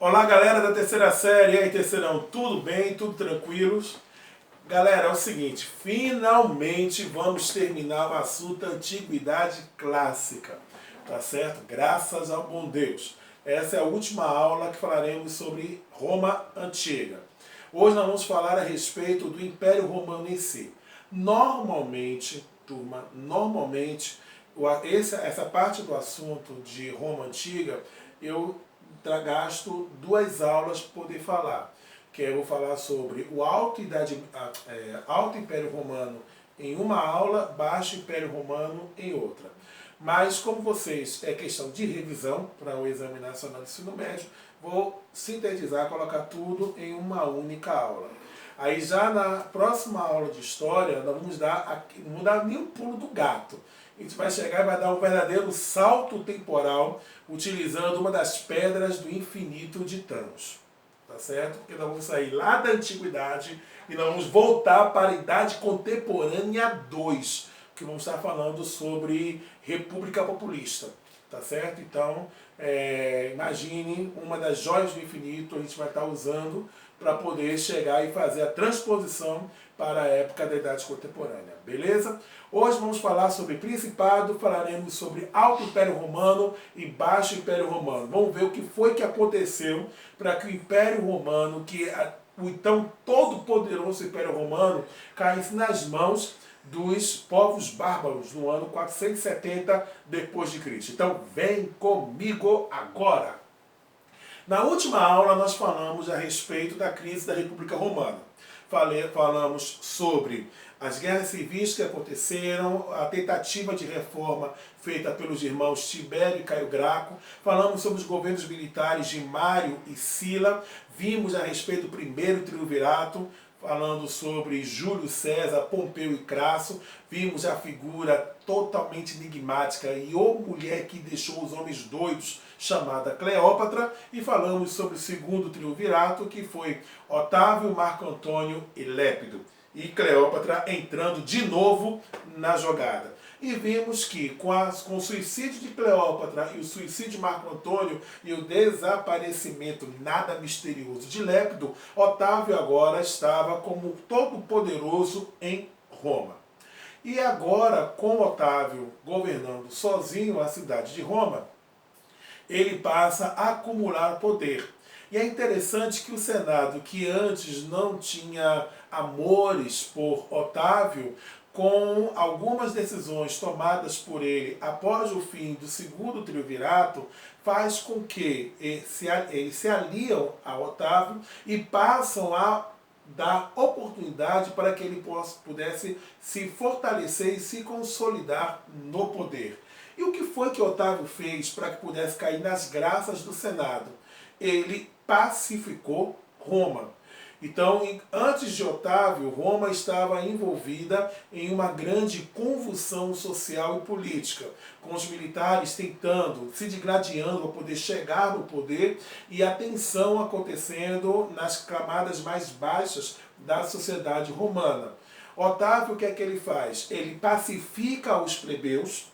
Olá, galera da terceira série, e aí, terceirão, tudo bem? Tudo tranquilos? Galera, é o seguinte, finalmente vamos terminar o assunto Antiguidade Clássica, tá certo? Graças ao bom Deus. Essa é a última aula que falaremos sobre Roma Antiga. Hoje nós vamos falar a respeito do Império Romano em si. Normalmente, turma, essa parte do assunto de Roma Antiga, eu gasto 2 aulas para poder falar. Que eu vou falar sobre o Alto Império Romano em uma aula, Baixo Império Romano em outra. Mas como vocês é questão de revisão para o Exame Nacional de Ensino Médio, vou sintetizar, colocar tudo em uma única aula. Aí já na próxima aula de História, nós vamos não vamos dar nenhum pulo do gato. A gente vai chegar e vai dar um verdadeiro salto temporal, utilizando uma das pedras do infinito de Thanos. Tá certo? Porque nós vamos sair lá da Antiguidade e nós vamos voltar para a Idade Contemporânea 2, que vamos estar falando sobre República Populista. Tá certo? Então, imagine uma das joias do infinito a gente vai estar usando para poder chegar e fazer a transposição para a época da Idade Contemporânea. Beleza? Hoje vamos falar sobre Principado, falaremos sobre Alto Império Romano e Baixo Império Romano. Vamos ver o que foi que aconteceu para que o Império Romano, o então todo-poderoso Império Romano, caísse nas mãos dos povos bárbaros no ano 470 depois de Cristo. Então vem comigo agora. Na última aula nós falamos a respeito da crise da República Romana. Falamos sobre as guerras civis que aconteceram, a tentativa de reforma feita pelos irmãos Tibério e Caio Graco, falamos sobre os governos militares de Mário e Sila, vimos a respeito do primeiro triunvirato, falando sobre Júlio César, Pompeu e Crasso, vimos a figura totalmente enigmática e mulher que deixou os homens doidos, chamada Cleópatra, e falamos sobre o segundo triunvirato, que foi Otávio, Marco Antônio e Lépido. E Cleópatra entrando de novo na jogada. E vimos que com o suicídio de Cleópatra e o suicídio de Marco Antônio e o desaparecimento nada misterioso de Lépido, Otávio agora estava como todo-poderoso em Roma. E agora, com Otávio governando sozinho a cidade de Roma, ele passa a acumular poder. E é interessante que o Senado, que antes não tinha amores por Otávio, com algumas decisões tomadas por ele após o fim do segundo triunvirato, faz com que eles se aliam a Otávio e passam a dar oportunidade para que ele pudesse se fortalecer e se consolidar no poder. E o que foi que Otávio fez para que pudesse cair nas graças do Senado? Ele pacificou Roma. Então, antes de Otávio, Roma estava envolvida em uma grande convulsão social e política, com os militares tentando, se digladiando para poder chegar no poder e a tensão acontecendo nas camadas mais baixas da sociedade romana. Otávio, o que é que ele faz? Ele pacifica os plebeus,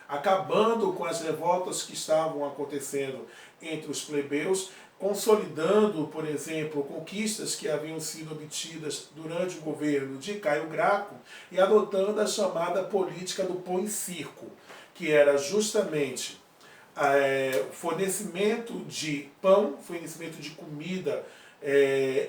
acabando com as revoltas que estavam acontecendo entre os plebeus, consolidando, por exemplo, conquistas que haviam sido obtidas durante o governo de Caio Graco e adotando a chamada política do pão e circo, que era justamente fornecimento de pão, fornecimento de comida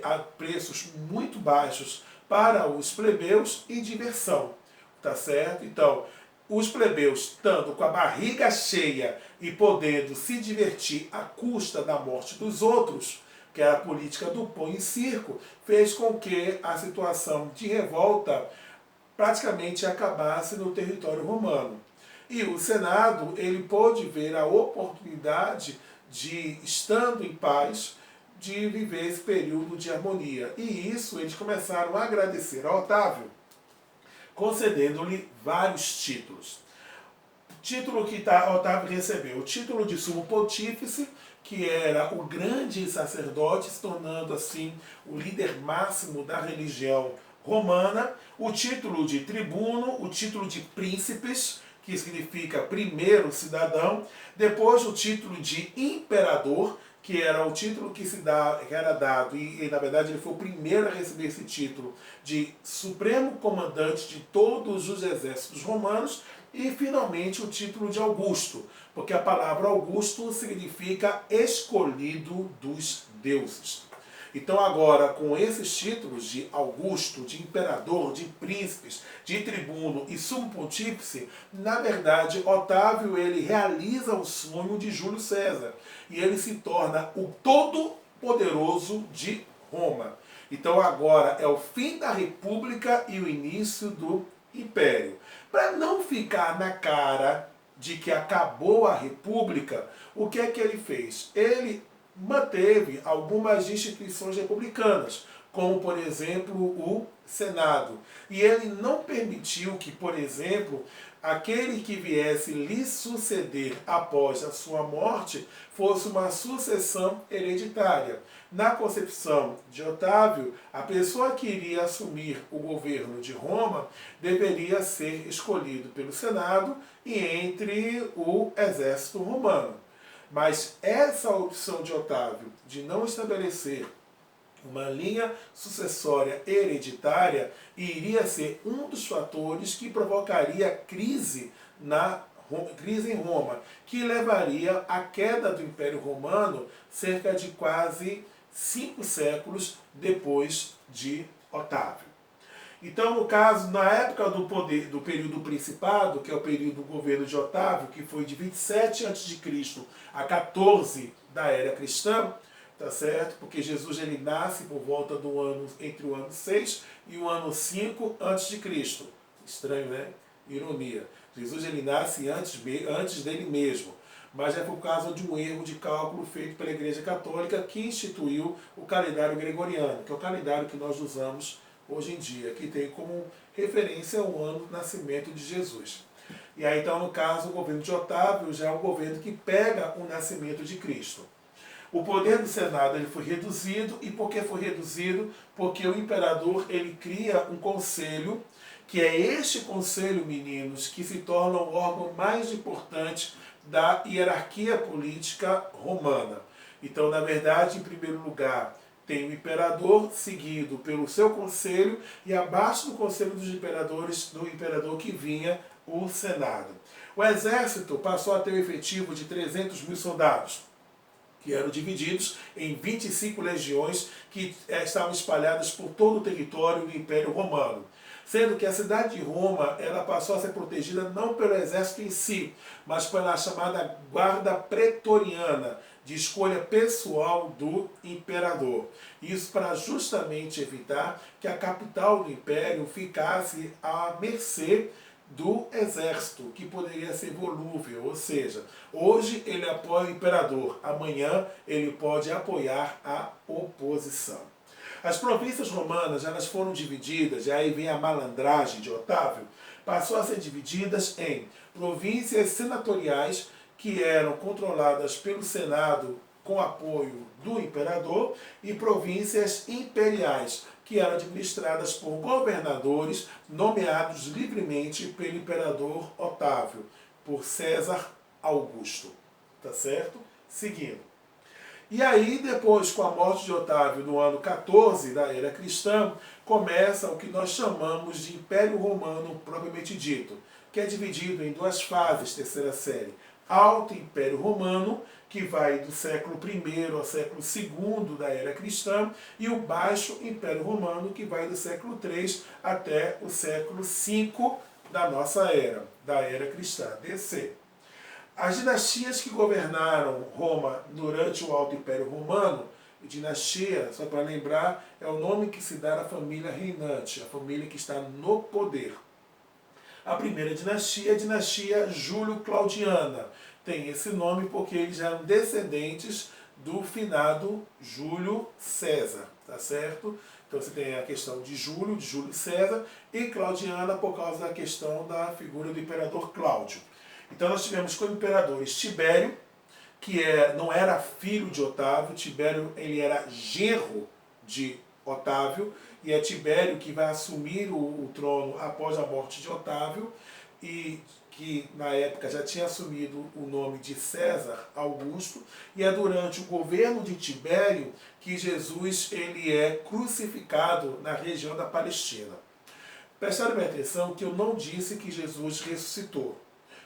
a preços muito baixos para os plebeus e diversão, tá certo? Então, os plebeus, estando com a barriga cheia e podendo se divertir à custa da morte dos outros, que é a política do pão e circo, fez com que a situação de revolta praticamente acabasse no território romano. E o Senado, ele pôde ver a oportunidade de, estando em paz, de viver esse período de harmonia. E isso eles começaram a agradecer a Otávio, concedendo-lhe vários títulos. Título que Otávio recebeu: o título de sumo pontífice, que era o grande sacerdote, se tornando assim o líder máximo da religião romana, o título de tribuno, o título de príncipes, que significa primeiro cidadão, depois o título de imperador, que era o título que era dado, e na verdade ele foi o primeiro a receber esse título de supremo comandante de todos os exércitos romanos, e finalmente o título de Augusto, porque a palavra Augusto significa escolhido dos deuses. Então agora, com esses títulos de Augusto, de imperador, de príncipes, de tribuno e sumo pontífice, na verdade, Otávio ele realiza o sonho de Júlio César e ele se torna o todo-poderoso de Roma. Então agora é o fim da república e o início do império. Para não ficar na cara de que acabou a república, o que é que ele fez? Ele manteve algumas instituições republicanas, como, por exemplo, o Senado. E ele não permitiu que, por exemplo, aquele que viesse lhe suceder após a sua morte fosse uma sucessão hereditária. Na concepção de Otávio, a pessoa que iria assumir o governo de Roma deveria ser escolhido pelo Senado e entre o exército romano. Mas essa opção de Otávio de não estabelecer uma linha sucessória hereditária iria ser um dos fatores que provocaria crise em Roma, que levaria à queda do Império Romano cerca de quase 5 séculos depois de Otávio. Então, no caso, na época do período principado, que é o período do governo de Otávio, que foi de 27 a.C. a 14 da era cristã, tá certo? Porque Jesus ele nasce por volta do ano, entre o ano 6 e o ano 5 a.C. Estranho, né? Ironia. Jesus ele nasce antes dele mesmo, mas é por causa de um erro de cálculo feito pela Igreja Católica que instituiu o calendário gregoriano, que é o calendário que nós usamos hoje em dia, que tem como referência o ano do nascimento de Jesus. E aí então, no caso, o governo de Otávio já é um governo que pega o nascimento de Cristo. O poder do Senado ele foi reduzido, e por que foi reduzido? Porque o imperador ele cria um conselho, que é este conselho, meninos, que se torna o órgão mais importante da hierarquia política romana. Então, na verdade, em primeiro lugar, tem o imperador, seguido pelo seu conselho, e abaixo do conselho dos imperadores, do imperador que vinha o Senado. O exército passou a ter um efetivo de 300 mil soldados, que eram divididos em 25 legiões que estavam espalhadas por todo o território do Império Romano. Sendo que a cidade de Roma ela passou a ser protegida não pelo exército em si, mas pela chamada guarda pretoriana, de escolha pessoal do imperador. Isso para justamente evitar que a capital do império ficasse à mercê do exército, que poderia ser volúvel, ou seja, hoje ele apoia o imperador, amanhã ele pode apoiar a oposição. As províncias romanas elas foram divididas, e aí vem a malandragem de Otávio, passou a ser divididas em províncias senatoriais, que eram controladas pelo Senado com apoio do imperador, e províncias imperiais, que eram administradas por governadores nomeados livremente pelo imperador Otávio, por César Augusto. Tá certo? Seguindo. E aí, depois, com a morte de Otávio no ano 14 da era cristã, começa o que nós chamamos de Império Romano propriamente dito, que é dividido em duas fases, terceira série. Alto Império Romano, que vai do século I ao século II da era cristã, e o Baixo Império Romano, que vai do século III até o século V da nossa era, da era cristã, DC. As dinastias que governaram Roma durante o Alto Império Romano, dinastia, só para lembrar, é o nome que se dá à família reinante, a família que está no poder. A primeira dinastia é a dinastia Júlio-Claudiana. Tem esse nome porque eles eram descendentes do finado Júlio César, tá certo? Então você tem a questão de Júlio César, e Claudiana por causa da questão da figura do imperador Cláudio. Então nós tivemos como imperadores Tibério, que não era filho de Otávio, Tibério ele era genro de Otávio, e é Tibério que vai assumir o trono após a morte de Otávio, e que na época já tinha assumido o nome de César Augusto, e é durante o governo de Tibério que Jesus ele é crucificado na região da Palestina. Prestaram bem atenção que eu não disse que Jesus ressuscitou,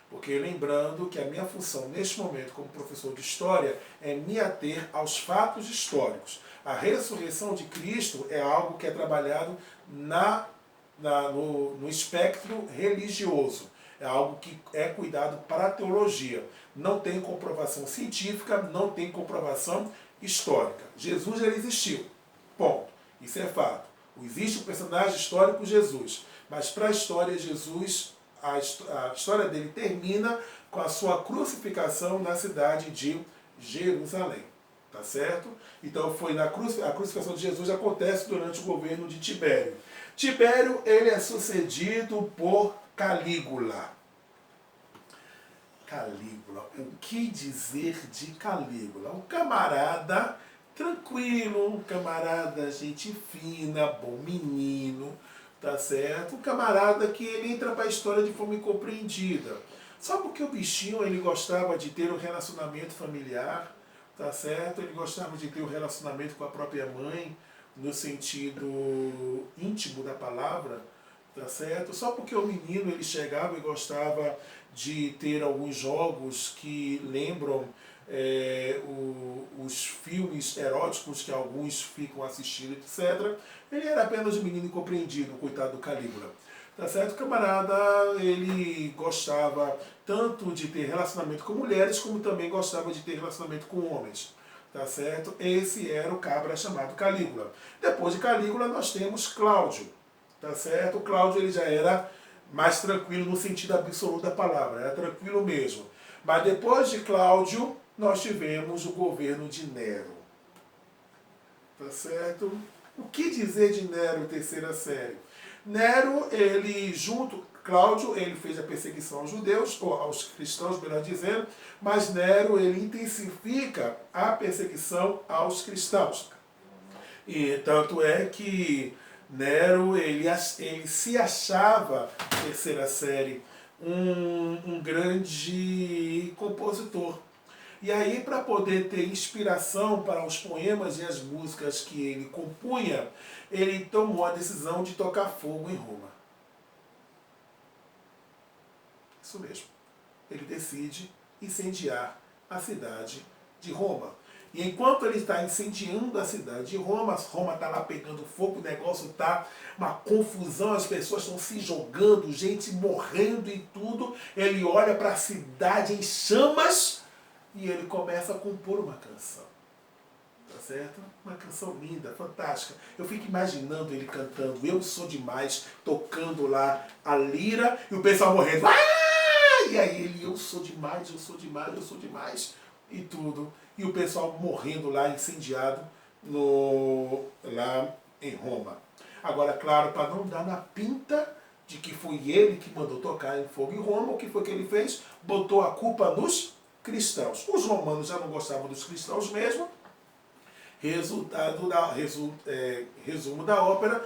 porque lembrando que a minha função neste momento como professor de história é me ater aos fatos históricos. A ressurreição de Cristo é algo que é trabalhado no espectro religioso. É algo que é cuidado para a teologia. Não tem comprovação científica, não tem comprovação histórica. Jesus ele existiu. Ponto. Isso é fato. Existe o personagem histórico Jesus. Mas para a história, Jesus, a história dele termina com a sua crucificação na cidade de Jerusalém. Tá certo? Então a crucificação de Jesus acontece durante o governo de Tibério. Tibério ele é sucedido por Calígula. Calígula, o que dizer de Calígula? Um camarada tranquilo, um camarada gente fina, bom menino, tá certo? Um camarada que ele entra para a história de forma incompreendida. Só porque o bichinho ele gostava de ter um relacionamento familiar, tá certo? Ele gostava de ter um relacionamento com a própria mãe, no sentido íntimo da palavra, tá certo? Só porque o menino ele chegava e gostava de ter alguns jogos que lembram os filmes eróticos que alguns ficam assistindo, etc. Ele era apenas um menino incompreendido, coitado do Calígula. Tá certo? O camarada, ele gostava tanto de ter relacionamento com mulheres, como também gostava de ter relacionamento com homens. Tá certo? Esse era o cabra chamado Calígula. Depois de Calígula nós temos Cláudio. Tá certo? O Cláudio ele já era mais tranquilo no sentido absoluto da palavra, era tranquilo mesmo. Mas depois de Cláudio, nós tivemos o governo de Nero. Tá certo? O que dizer de Nero, terceira série? Nero, ele Cláudio, ele fez a perseguição aos judeus, ou aos cristãos, melhor dizendo, mas Nero, ele intensifica a perseguição aos cristãos. E tanto é que Nero, ele se achava, terceira série, um grande compositor. E aí, para poder ter inspiração para os poemas e as músicas que ele compunha, ele tomou a decisão de tocar fogo em Roma. Isso mesmo. Ele decide incendiar a cidade de Roma. E enquanto ele está incendiando a cidade de Roma, Roma está lá pegando fogo, o negócio está uma confusão, as pessoas estão se jogando, gente morrendo e tudo. Ele olha para a cidade em chamas e ele começa a compor uma canção. Tá certo? Uma canção linda, fantástica. Eu fico imaginando ele cantando Eu Sou Demais, tocando lá a lira e o pessoal morrendo. Ah! E aí ele, eu sou demais, eu sou demais, eu sou demais. E tudo. E o pessoal morrendo lá, incendiado lá em Roma. Agora, claro, para não dar na pinta de que foi ele que mandou tocar em fogo em Roma, o que foi que ele fez? Botou a culpa nos cristãos. Os romanos já não gostavam dos cristãos mesmo. Resumo da ópera,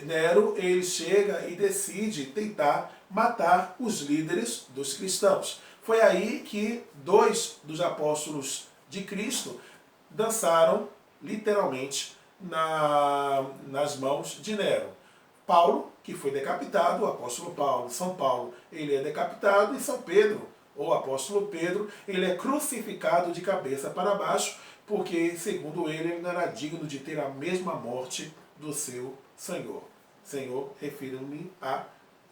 Nero ele chega e decide tentar matar os líderes dos cristãos. Foi aí que 2 dos apóstolos de Cristo dançaram literalmente nas mãos de Nero. Paulo, que foi decapitado, o apóstolo Paulo, São Paulo, ele é decapitado, e São Pedro, ou apóstolo Pedro, ele é crucificado de cabeça para baixo, porque, segundo ele não era digno de ter a mesma morte do seu Senhor. Senhor, refiro-me a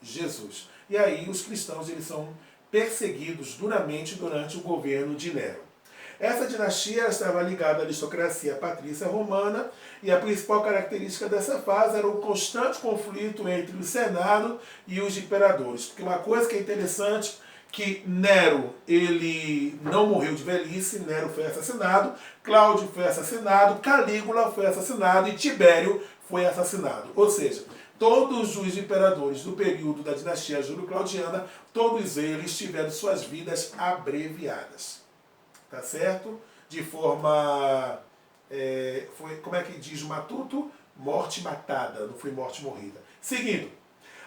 Jesus. E aí os cristãos eles são perseguidos duramente durante o governo de Nero. Essa dinastia estava ligada à aristocracia patrícia romana, e a principal característica dessa fase era o constante conflito entre o Senado e os imperadores. Porque uma coisa que é interessante, que Nero ele não morreu de velhice, Nero foi assassinado, Cláudio foi assassinado, Calígula foi assassinado e Tibério foi assassinado. Ou seja, todos os imperadores do período da dinastia júlio-claudiana, todos eles tiveram suas vidas abreviadas. Tá certo? De forma... como é que diz o Matuto? Morte matada, não foi morte morrida. Seguindo.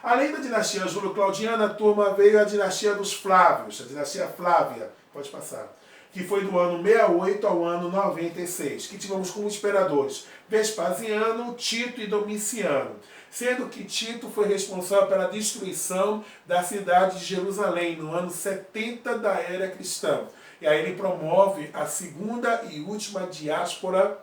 Além da dinastia Júlio-Claudiana, a turma veio a dinastia dos Flávios, a dinastia Flávia, pode passar, que foi do ano 68 ao ano 96, que tivemos como imperadores Vespasiano, Tito e Domiciano, sendo que Tito foi responsável pela destruição da cidade de Jerusalém no ano 70 da era cristã. E aí ele promove a segunda e última diáspora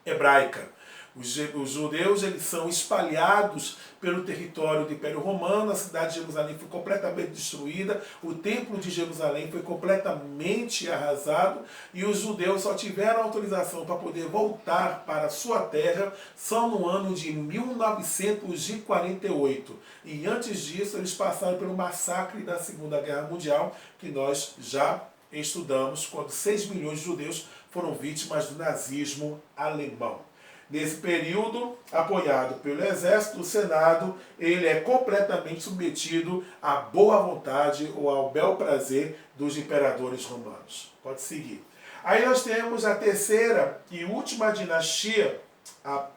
hebraica. Os judeus eles são espalhados pelo território do Império Romano, a cidade de Jerusalém foi completamente destruída, o templo de Jerusalém foi completamente arrasado e os judeus só tiveram autorização para poder voltar para a sua terra só no ano de 1948. E antes disso eles passaram pelo massacre da Segunda Guerra Mundial, que nós já estudamos, quando 6 milhões de judeus foram vítimas do nazismo alemão. Nesse período, apoiado pelo exército, o Senado, ele é completamente submetido à boa vontade ou ao bel prazer dos imperadores romanos. Pode seguir. Aí nós temos a terceira e última dinastia, a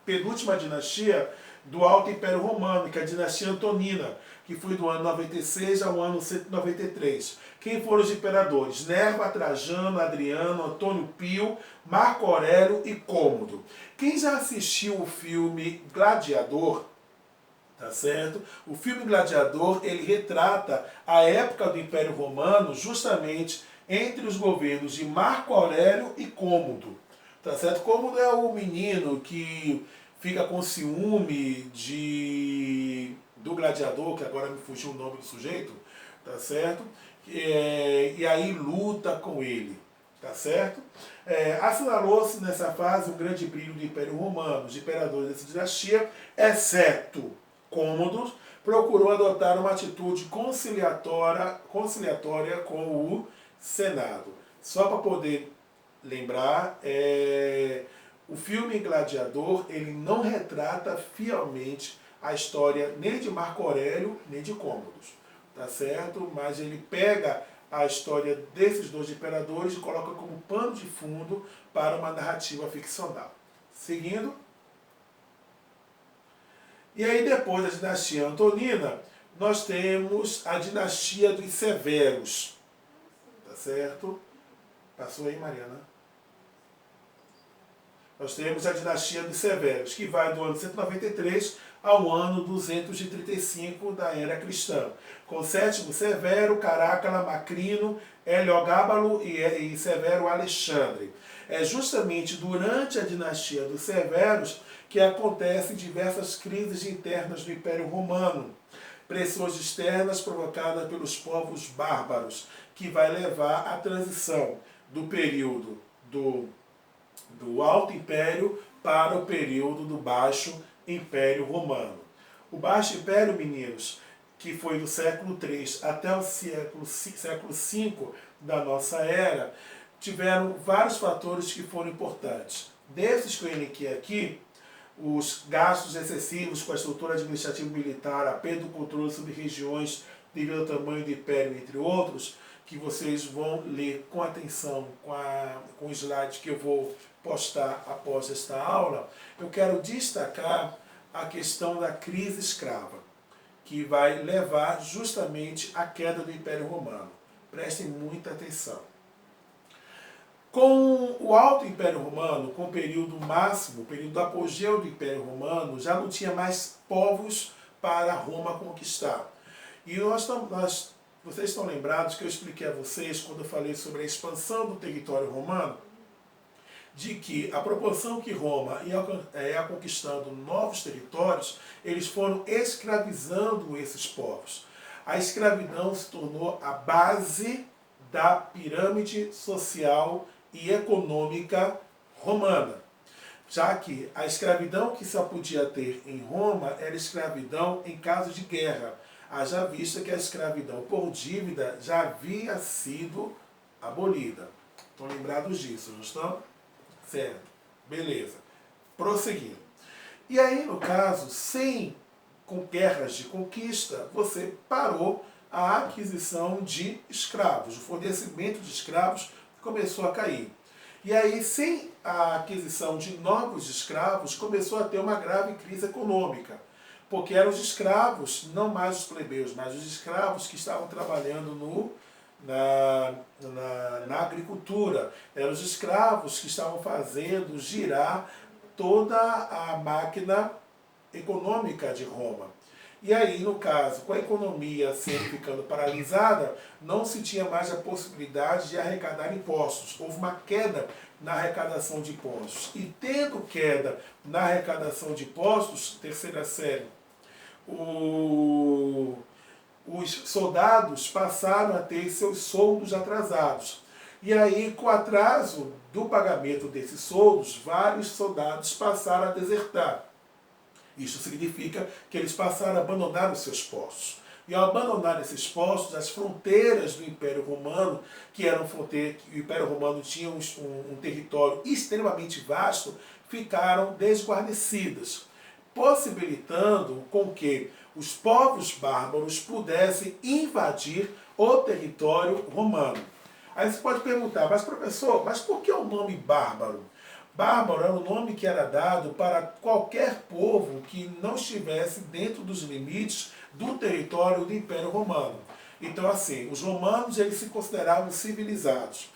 penúltima dinastia do Alto Império Romano, que é a dinastia Antonina, que foi do ano 96 ao ano 193. Quem foram os imperadores? Nerva, Trajano, Adriano, Antônio Pio, Marco Aurélio e Cômodo. Quem já assistiu o filme Gladiador, tá certo? O filme Gladiador, ele retrata a época do Império Romano justamente entre os governos de Marco Aurélio e Cômodo. Tá certo? Cômodo é o menino que fica com ciúme do gladiador, que agora me fugiu o nome do sujeito, tá certo? E aí luta com ele, tá certo? Assinalou-se nessa fase um grande brilho do Império Romano. Os imperadores dessa dinastia, exceto Cômodo, procurou adotar uma atitude conciliatória com o Senado. Só para poder lembrar, o filme Gladiador, ele não retrata fielmente a história nem de Marco Aurélio, nem de Cômodo, tá certo? Mas ele pega a história desses dois imperadores e coloca como pano de fundo para uma narrativa ficcional. Seguindo. E aí depois da dinastia Antonina, nós temos a dinastia dos Severos, tá certo? Passou aí, Mariana? Nós temos a dinastia dos Severos, que vai do ano 193 ao ano 235 da era cristã, com Sétimo Severo, Carácala, Macrino, Heliogábalo e Severo Alexandre. É justamente durante a dinastia dos Severos que acontecem diversas crises internas do Império Romano, pressões externas provocadas pelos povos bárbaros, que vai levar à transição do período do Alto Império para o período do Baixo Império Romano. O Baixo Império, meninos, que foi do século III até o século V da nossa era, tiveram vários fatores que foram importantes. Desses que eu elenquei aqui, os gastos excessivos com a estrutura administrativa militar, a perda do controle sobre regiões devido ao tamanho do império, entre outros, que vocês vão ler com atenção com o slide que eu vou postar após esta aula, eu quero destacar a questão da crise escrava, que vai levar justamente à queda do Império Romano. Prestem muita atenção. Com o Alto Império Romano, com o período máximo, o período do apogeu do Império Romano, já não tinha mais povos para Roma conquistar. E vocês estão lembrados que eu expliquei a vocês, quando eu falei sobre a expansão do território romano, de que a proporção que Roma ia conquistando novos territórios, eles foram escravizando esses povos. A escravidão se tornou a base da pirâmide social e econômica romana, já que a escravidão que só podia ter em Roma era escravidão em caso de guerra, haja vista que a escravidão por dívida já havia sido abolida. Estão lembrados disso, não estão? Certo. Beleza. Prosseguindo. E aí, no caso, com guerras de conquista, você parou a aquisição de escravos. O fornecimento de escravos começou a cair. E aí, sem a aquisição de novos escravos, começou a ter uma grave crise econômica. porque eram os escravos, não mais os plebeus, mas os escravos que estavam trabalhando na agricultura. Eram os escravos que estavam fazendo girar toda a máquina econômica de Roma. E aí, no caso, com a economia sempre ficando paralisada, não se tinha mais a possibilidade de arrecadar impostos. Houve uma queda na arrecadação de impostos. E tendo queda na arrecadação de impostos, terceira série, os soldados passaram a ter seus soldos atrasados. E aí, com o atraso do pagamento desses soldos, vários soldados passaram a desertar. Isso significa que eles passaram a abandonar os seus postos. E ao abandonar esses postos, as fronteiras do Império Romano, que eram fronteiras, o Império Romano tinha um território extremamente vasto, ficaram desguarnecidas, possibilitando com que os povos bárbaros pudessem invadir o território romano. Aí você pode perguntar, mas professor, mas por que o nome bárbaro? Bárbaro era o nome que era dado para qualquer povo que não estivesse dentro dos limites do território do Império Romano. Então, assim, os romanos eles se consideravam civilizados.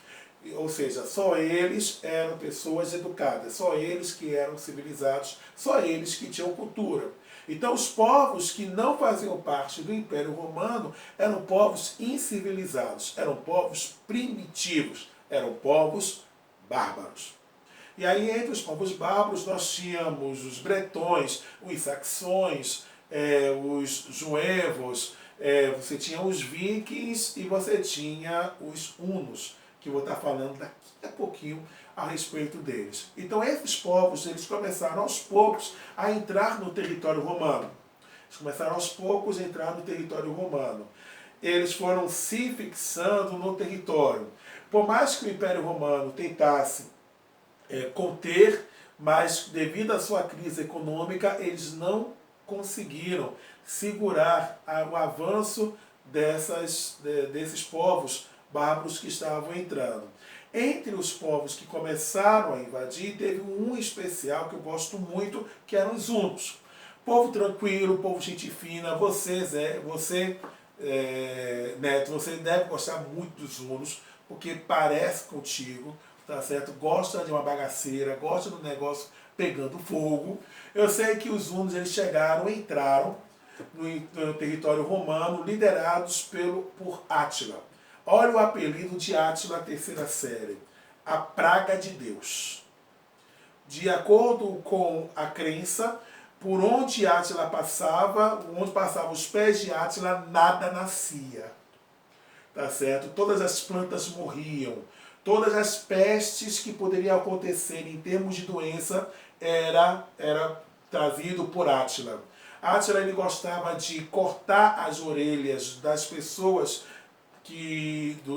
Ou seja, só eles eram pessoas educadas, só eles que eram civilizados, só eles que tinham cultura. Então, os povos que não faziam parte do Império Romano eram povos incivilizados, eram povos primitivos, eram povos bárbaros. E aí, entre os povos bárbaros, nós tínhamos os bretões, os saxões, os juevos, você tinha os vikings e você tinha os hunos, que eu vou estar falando daqui a pouquinho a respeito deles. Então, esses povos, eles começaram aos poucos a entrar no território romano. Eles começaram aos poucos a entrar no território romano. Eles foram se fixando no território. Por mais que o Império Romano tentasse conter, mas devido à sua crise econômica, eles não conseguiram segurar o avanço desses povos bárbaros que estavam entrando. Entre os povos que começaram a invadir, teve um especial que eu gosto muito, que eram os hunos. Povo tranquilo, povo gente fina, Neto, você deve gostar muito dos hunos, porque parece contigo, tá certo? Gosta de uma bagaceira, gosta do negócio pegando fogo. Eu sei que os hunos eles entraram no território romano, liderados por Átila. Olha o apelido de Átila, terceira série, a praga de Deus. De acordo com a crença, por onde Átila passava, onde passavam os pés de Átila, nada nascia. Tá certo? Todas as plantas morriam. Todas as pestes que poderiam acontecer em termos de doença era trazido por Átila. Átila ele gostava de cortar as orelhas das pessoas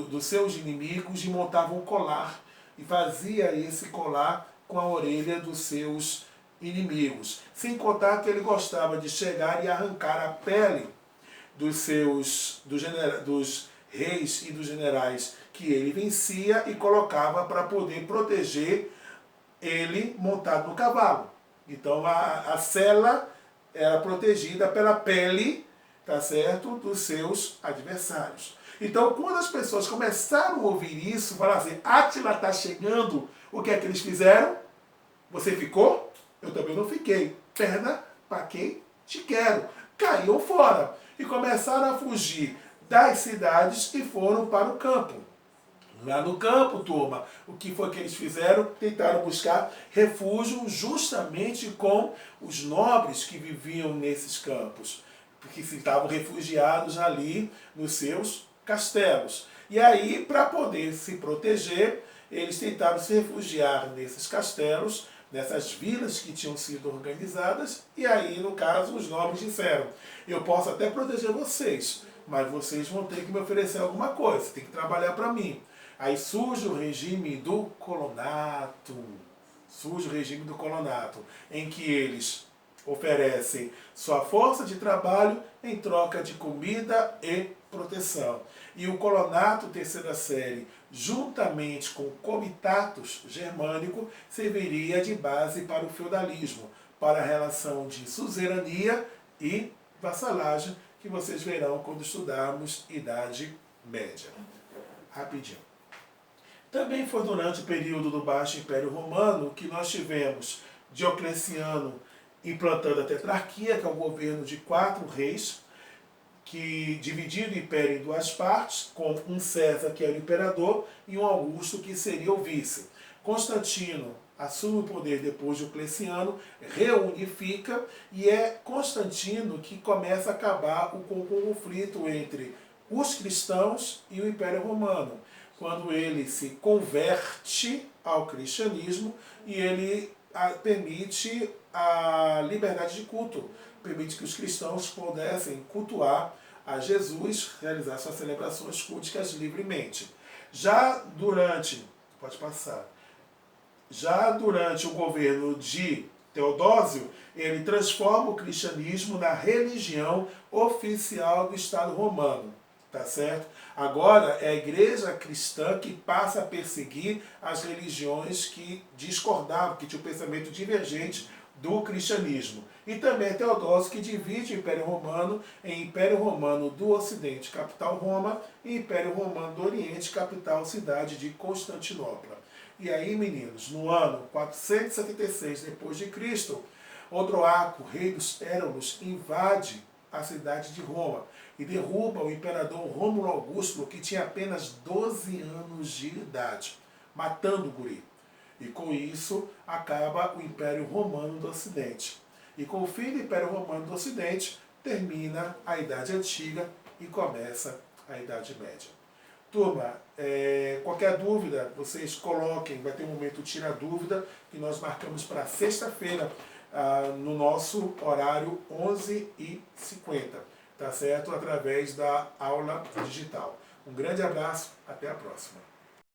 dos seus inimigos e montava um colar e fazia esse colar com a orelha dos seus inimigos. Sem contar que ele gostava de chegar e arrancar a pele dos reis e dos generais que ele vencia e colocava para poder proteger ele montado no cavalo. Então a sela era protegida pela pele, tá certo, dos seus adversários. Então, quando as pessoas começaram a ouvir isso, falaram assim, Átila está chegando, o que é que eles fizeram? Você ficou? Eu também não fiquei. Perna para quem te quero. Caíram fora e começaram a fugir das cidades e foram para o campo. Lá no campo, turma, o que foi que eles fizeram? Tentaram buscar refúgio justamente com os nobres que viviam nesses campos, porque estavam refugiados ali nos seus castelos. E aí, para poder se proteger, eles tentaram se refugiar nesses castelos, nessas vilas que tinham sido organizadas, e aí, no caso, os nobres disseram, eu posso até proteger vocês, mas vocês vão ter que me oferecer alguma coisa, tem que trabalhar para mim. Aí surge o regime do colonato, em que eles oferecem sua força de trabalho em troca de comida e proteção. E o colonato terceira série, juntamente com o comitatus germânico, serviria de base para o feudalismo, para a relação de suzerania e vassalagem, que vocês verão quando estudarmos Idade Média. Rapidinho. Também foi durante o período do Baixo Império Romano que nós tivemos Diocleciano implantando a tetrarquia, que é o governo de 4 reis, que dividia o império em 2 partes, com um César, que era o imperador, e um Augusto, que seria o vice. Constantino assume o poder depois de Diocleciano, reunifica, e é Constantino que começa a acabar com o conflito entre os cristãos e o Império Romano, quando ele se converte ao cristianismo e ele permite a liberdade de culto, permite que os cristãos pudessem cultuar a Jesus, realizar suas celebrações culticas livremente. Já durante o governo de Teodósio, ele transforma o cristianismo na religião oficial do Estado romano. Tá certo? Agora é a igreja cristã que passa a perseguir as religiões que discordavam, que tinham um pensamento divergente do cristianismo. E também Teodósio, que divide o Império Romano em Império Romano do Ocidente, capital Roma, e Império Romano do Oriente, capital cidade de Constantinopla. E aí, meninos, no ano 476 d.C., Odroaco, rei dos Éralos, invade a cidade de Roma e derruba o imperador Rômulo Augusto, que tinha apenas 12 anos de idade, matando o guri. E com isso acaba o Império Romano do Ocidente. E com o fim do Império Romano do Ocidente, termina a Idade Antiga e começa a Idade Média. Turma, qualquer dúvida, vocês coloquem, vai ter um momento Tira Dúvida, que nós marcamos para sexta-feira, no nosso horário 11h50, tá certo? Através da aula digital. Um grande abraço, até a próxima.